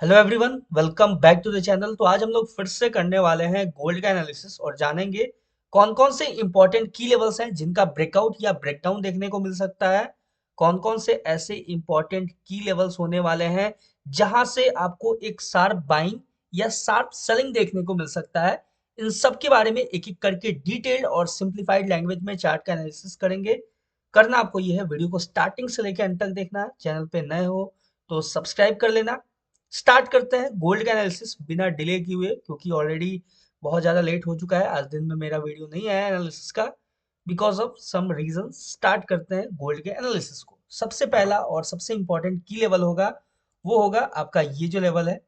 Hello everyone, welcome back to the channel. तो आज हम लोग फिर से करने वाले हैं गोल्ड का एनालिसिस और जानेंगे कौन कौन से इंपॉर्टेंट की लेवल्स हैं जिनका ब्रेकआउट या ब्रेकडाउन देखने को मिल सकता है। कौन कौन से ऐसे इंपॉर्टेंट की लेवल्स होने वाले हैं जहां से आपको एक शार्प बाइंग या शार्प सेलिंग देखने को मिल सकता है। इन सब के बारे में एक एक करके डिटेल्ड और सिंप्लीफाइड लैंग्वेज में चार्ट का एनालिसिस करेंगे। करना आपको यह है, वीडियो को स्टार्टिंग से लेकर एंड तक देखना है। चैनल पे नए हो तो सब्सक्राइब कर लेना। स्टार्ट करते हैं गोल्ड का एनालिसिस बिना डिले किए हुए, क्योंकि ऑलरेडी बहुत ज़्यादा लेट हो चुका है। आज दिन में मेरा वीडियो नहीं आया एनालिसिस का because of some reason. Start करते हैं गोल्ड के एनालिसिस को। सबसे पहला और सबसे इंपॉर्टेंट की लेवल होगा, वो होगा आपका ये जो लेवल है।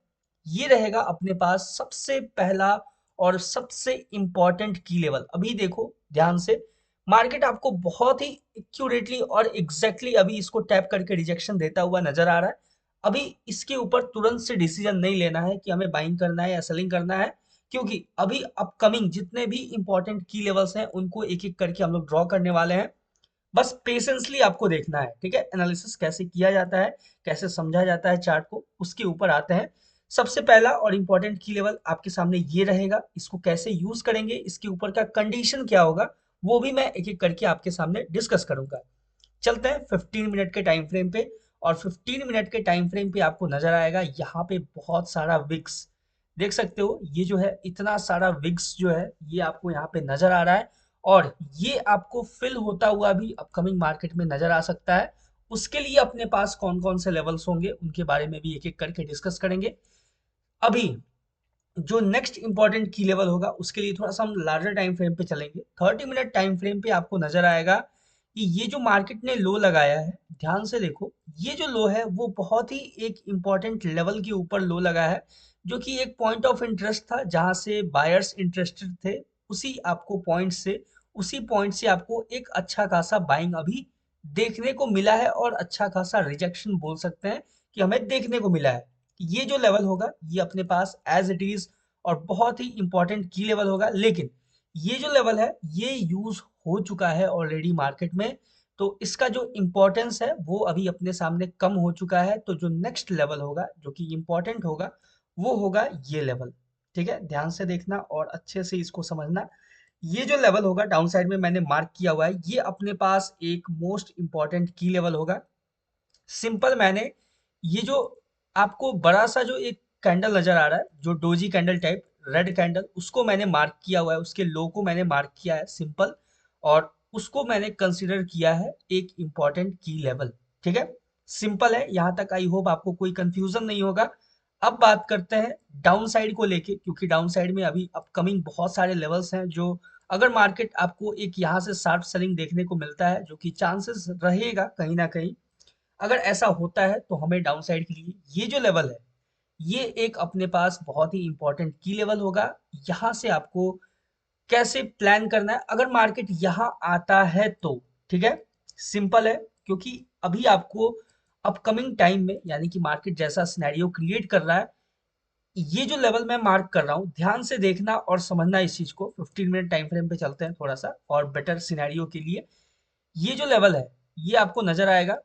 ये रहेगा अपने पास सबसे पहला और सबसे इंपॉर्टेंट की लेवल। अभी देखो ध्यान से, मार्केट आपको बहुत ही एक्यूरेटली और एग्जैक्टली अभी इसको टैप करके रिजेक्शन देता हुआ नजर आ रहा है। अभी इसके ऊपर तुरंत से डिसीजन नहीं लेना है कि हमें बाइंग करना है या सेलिंग करना है, क्योंकि अभी अपकमिंग जितने भी इंपॉर्टेंट की लेवल्स हैं उनको एक एक करके हम लोग ड्रॉ करने वाले हैं। बस पेशेंसली आपको देखना है, ठीक है। एनालिसिस कैसे किया जाता है, कैसे समझा जाता है चार्ट को, उसके ऊपर आते हैं। सबसे पहला और इंपॉर्टेंट की लेवल आपके सामने ये रहेगा। इसको कैसे यूज करेंगे, इसके ऊपर का कंडीशन क्या होगा, वो भी मैं एक एक करके आपके सामने डिस्कस करूंगा। चलते हैं 15 मिनट के टाइम फ्रेम पे। और 15 मिनट के टाइम फ्रेम पे आपको नजर आएगा यहाँ पे बहुत सारा विक्स। देख सकते हो ये जो है, इतना सारा विक्स जो है ये आपको यहाँ पे नजर आ रहा है। और ये आपको फिल होता हुआ भी अपकमिंग मार्केट में नजर आ सकता है। उसके लिए अपने पास कौन कौन से लेवल्स होंगे उनके बारे में भी एक एक करके डिस्कस करेंगे। अभी जो नेक्स्ट इंपॉर्टेंट की लेवल होगा उसके लिए थोड़ा सा हम लार्जर टाइम फ्रेम पे चलेंगे। 30 मिनट टाइम फ्रेम पे आपको नजर आएगा कि ये जो मार्केट ने लो लगाया है, ध्यान से देखो, ये जो लो है वो बहुत ही एक इंपॉर्टेंट लेवल के ऊपर लो लगा है, जो कि एक पॉइंट ऑफ इंटरेस्ट था जहां से बायर्स इंटरेस्टेड थे। उसी आपको पॉइंट से, उसी पॉइंट से आपको एक अच्छा खासा बाइंग अभी देखने को मिला है और अच्छा खासा रिजेक्शन बोल सकते हैं कि हमें देखने को मिला है। ये जो लेवल होगा ये अपने पास एज इट इज और बहुत ही इंपॉर्टेंट की लेवल होगा, लेकिन ये जो लेवल है ये यूज हो चुका है ऑलरेडी मार्केट में। तो इसका जो इंपॉर्टेंस है वो अभी अपने सामने कम हो चुका है। तो जो नेक्स्ट लेवल होगा जो कि इंपॉर्टेंट होगा वो होगा ये लेवल। ठीक है, ध्यान से देखना और अच्छे से इसको समझना। ये जो लेवल होगा डाउन साइड में मैंने मार्क किया हुआ है, ये अपने पास एक मोस्ट इंपॉर्टेंट की लेवल होगा। सिंपल मैंने ये जो आपको बड़ा सा जो एक कैंडल नजर आ रहा है, जो doji candle type red candle, उसको मैंने मार्क किया हुआ है, उसके लो को मैंने मार्क किया है सिंपल। और उसको मैंने कंसीडर किया है एक इंपॉर्टेंट की लेवल। ठीक है, सिंपल है यहाँ तक। आई होप आपको कोई कंफ्यूजन नहीं होगा। अब बात करते हैं डाउन साइड को लेके, क्योंकि डाउन साइड में अभी अपकमिंग बहुत सारे लेवल्स हैं जो, अगर मार्केट आपको एक यहाँ से शार्प सेलिंग देखने को मिलता है, जो कि चांसेस रहेगा कहीं ना कहीं, अगर ऐसा होता है तो हमें डाउन साइड के लिए ये जो लेवल है ये एक अपने पास बहुत ही इंपॉर्टेंट की लेवल होगा। यहाँ से आपको कैसे प्लान करना है अगर मार्केट यहाँ आता है तो। ठीक है, सिंपल है, क्योंकि अभी आपको अपकमिंग टाइम में, यानी कि मार्केट जैसा सिनेरियो क्रिएट कर रहा है, ये जो लेवल मैं मार्क कर रहा हूँ, ध्यान से देखना और समझना इस चीज को। 15 मिनट टाइम फ्रेम पे चलते हैं थोड़ा सा और बेटर सिनेरियो के लिए। ये जो लेवल है ये आपको नजर आएगा,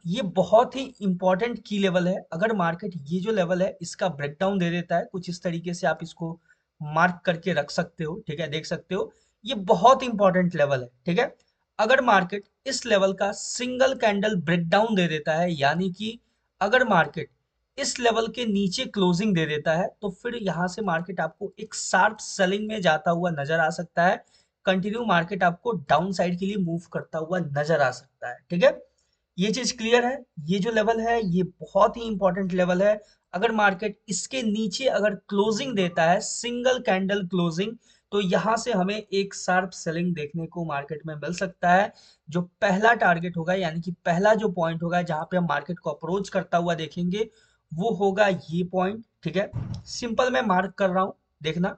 ये बहुत ही इंपॉर्टेंट की लेवल है। अगर मार्केट ये जो लेवल है इसका ब्रेकडाउन दे देता है कुछ इस तरीके से, आप इसको मार्क करके रख सकते हो। ठीक है, देख सकते हो ये बहुत इंपॉर्टेंट लेवल है। ठीक है, अगर मार्केट इस लेवल का सिंगल कैंडल ब्रेकडाउन दे देता है, यानी कि अगर मार्केट इस लेवल के नीचे क्लोजिंग दे देता है, तो फिर यहां से मार्केट आपको एक शार्प सेलिंग में जाता हुआ नजर आ सकता है। कंटिन्यू मार्केट आपको डाउन साइड के लिए मूव करता हुआ नजर आ सकता है। ठीक है, ये चीज क्लियर है। ये जो लेवल है ये बहुत ही इंपॉर्टेंट लेवल है। अगर मार्केट इसके नीचे अगर क्लोजिंग देता है, सिंगल कैंडल क्लोजिंग, तो यहां से हमें एक शार्प सेलिंग देखने को मार्केट में मिल सकता है। जो पहला टारगेट होगा, यानी कि पहला जो पॉइंट होगा जहां पे हम मार्केट को अप्रोच करता हुआ देखेंगे, वो होगा ये पॉइंट। ठीक है, सिंपल मैं मार्क कर रहा हूं, देखना।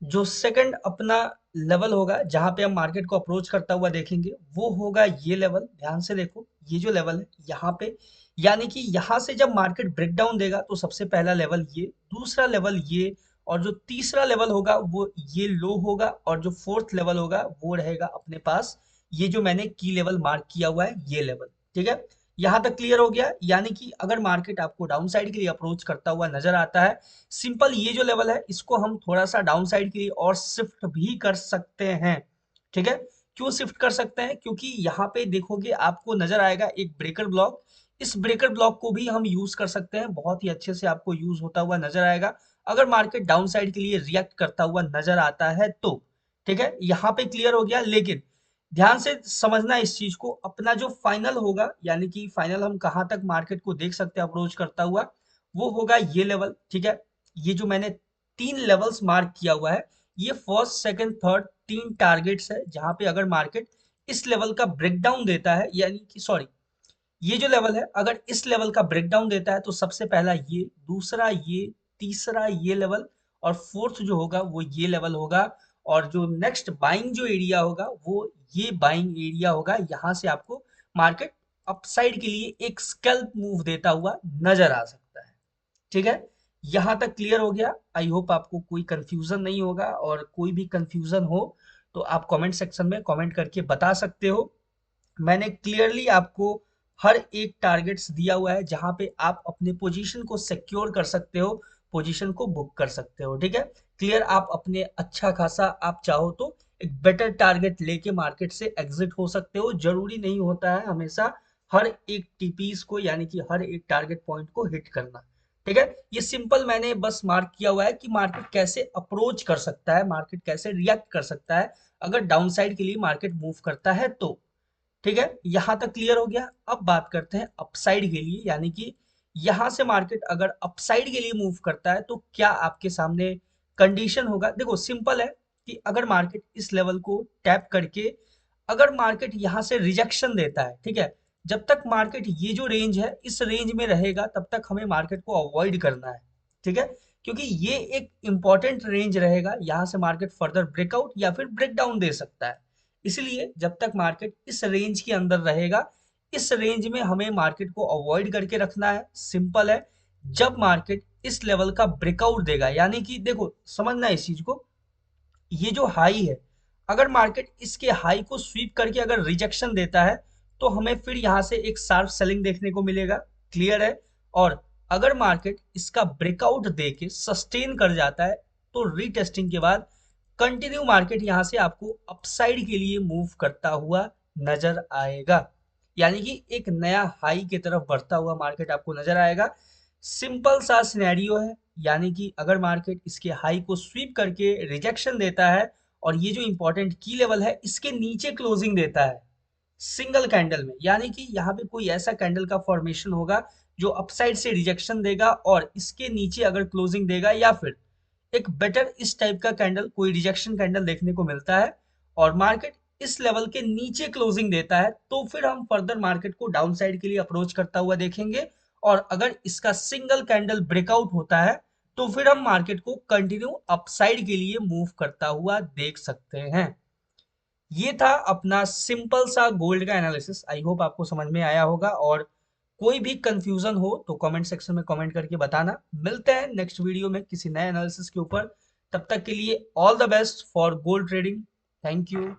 जो सेकंड अपना लेवल होगा जहां पे हम मार्केट को अप्रोच करता हुआ देखेंगे, वो होगा ये लेवल। ध्यान से देखो, ये जो लेवल है यहाँ पे, यानी कि यहाँ से जब मार्केट ब्रेकडाउन देगा तो सबसे पहला लेवल ये, दूसरा लेवल ये, और जो तीसरा लेवल होगा वो ये लो होगा, और जो फोर्थ लेवल होगा वो रहेगा अपने पास ये जो मैंने की लेवल मार्क किया हुआ है, ये लेवल। ठीक है, यहाँ तक क्लियर हो गया। यानी कि अगर मार्केट आपको डाउन साइड के लिए अप्रोच करता हुआ नजर आता है, सिंपल ये जो लेवल है इसको हम थोड़ा सा डाउन साइड के लिए और शिफ्ट भी कर सकते हैं। ठीक है, क्यों शिफ्ट कर सकते हैं? क्योंकि यहाँ पे देखोगे आपको नजर आएगा एक ब्रेकर ब्लॉक। इस ब्रेकर ब्लॉक को भी हम यूज कर सकते हैं, बहुत ही अच्छे से आपको यूज होता हुआ नजर आएगा अगर मार्केट डाउन साइड के लिए रिएक्ट करता हुआ नजर आता है तो। ठीक है, यहाँ पे क्लियर हो गया। लेकिन ध्यान से समझना इस चीज को, अपना जो फाइनल होगा, यानी कि फाइनल हम कहां तक मार्केट को देख सकते हैं अप्रोच करता हुआ, वो होगा ये लेवल। ठीक है, ये जो मैंने 3 लेवल्स मार्क किया हुआ है, ये फर्स्ट सेकंड थर्ड 3 टारगेट्स है जहां पे अगर मार्केट इस लेवल का ब्रेकडाउन देता है, यानी कि सॉरी, ये जो लेवल है अगर इस लेवल का ब्रेकडाउन देता है तो सबसे पहला ये, दूसरा ये, तीसरा ये लेवल, और फोर्थ जो होगा वो ये लेवल होगा। और जो नेक्स्ट बाइंग जो एरिया होगा वो ये बाइंग एरिया होगा। यहाँ से आपको मार्केट अपसाइड के लिए एक स्कैल्प मूव देता हुआ नजर आ सकता है। ठीक है, यहाँ तक क्लियर हो गया। आई होप आपको कोई कंफ्यूजन नहीं होगा, और कोई भी कंफ्यूजन हो तो आप कमेंट सेक्शन में कमेंट करके बता सकते हो। मैंने क्लियरली आपको हर एक टारगेट्स दिया हुआ है जहां पे आप अपने पोजीशन को सिक्योर कर सकते हो, पोजीशन को बुक कर सकते हो। ठीक है, क्लियर। आप अपने अच्छा खासा आप चाहो तो एक बेटर टारगेट लेके मार्केट से एग्जिट हो सकते हो। जरूरी नहीं होता है हमेशा हर एक टीपीस को, यानी कि हर एक टारगेट पॉइंट को हिट करना। ठीक है, ये सिंपल मैंने बस मार्क किया हुआ है कि मार्केट कैसे अप्रोच कर सकता है, मार्केट कैसे रिएक्ट कर सकता है अगर डाउन साइड के लिए मार्केट मूव करता है तो। ठीक है, यहां तक क्लियर हो गया। अब बात करते हैं अपसाइड के लिए, यानी कि यहां से मार्केट अगर अपसाइड के लिए मूव करता है तो क्या आपके सामने कंडीशन होगा। देखो सिंपल है कि अगर मार्केट इस लेवल को टैप करके अगर मार्केट यहां से रिजेक्शन देता है, ठीक है, जब तक मार्केट ये जो रेंज है इस रेंज में रहेगा तब तक हमें मार्केट को अवॉइड करना है। ठीक है, क्योंकि ये एक इंपॉर्टेंट रेंज रहेगा, यहां से मार्केट फर्दर ब्रेकआउट या फिर ब्रेकडाउन दे सकता है। इसलिए जब तक मार्केट इस रेंज के अंदर रहेगा, इस रेंज में हमें मार्केट को अवॉइड करके रखना है। सिंपल है, जब मार्केट इस लेवल का ब्रेकआउट देगा, यानी कि देखो समझना इस चीज को, ये जो हाई है अगर मार्केट इसके हाई को स्वीप करके अगर रिजेक्शन देता है तो हमें फिर यहां से एक शार्प सेलिंग देखने को मिलेगा। क्लियर है। और अगर मार्केट इसका ब्रेकआउट देके सस्टेन कर जाता है तो रीटेस्टिंग के बाद कंटिन्यू मार्केट यहां से आपको अपसाइड के लिए मूव करता हुआ नजर आएगा, यानी कि एक नया हाई की तरफ बढ़ता हुआ मार्केट आपको नजर आएगा। सिंपल सा सिनेरियो है, यानी कि अगर मार्केट इसके हाई को स्वीप करके रिजेक्शन देता है और ये जो इंपॉर्टेंट की लेवल है इसके नीचे क्लोजिंग देता है सिंगल कैंडल में, यानी कि यहाँ पे कोई ऐसा कैंडल का फॉर्मेशन होगा जो अपसाइड से रिजेक्शन देगा और इसके नीचे अगर क्लोजिंग देगा, या फिर एक बेटर इस टाइप का कैंडल कोई रिजेक्शन कैंडल देखने को मिलता है और मार्केट इस लेवल के नीचे क्लोजिंग देता है, तो फिर हम फर्दर मार्केट को डाउन साइड के लिए अप्रोच करता हुआ देखेंगे। और अगर इसका सिंगल कैंडल ब्रेकआउट होता है तो फिर हम मार्केट को कंटिन्यू अपसाइड के लिए मूव करता हुआ देख सकते हैं। ये था अपना सिंपल सा गोल्ड का एनालिसिस। आई होप आपको समझ में आया होगा, और कोई भी कंफ्यूजन हो तो कमेंट सेक्शन में कमेंट करके बताना। मिलते हैं नेक्स्ट वीडियो में किसी नए एनालिसिस के ऊपर। तब तक के लिए all the best for gold trading. Thank you.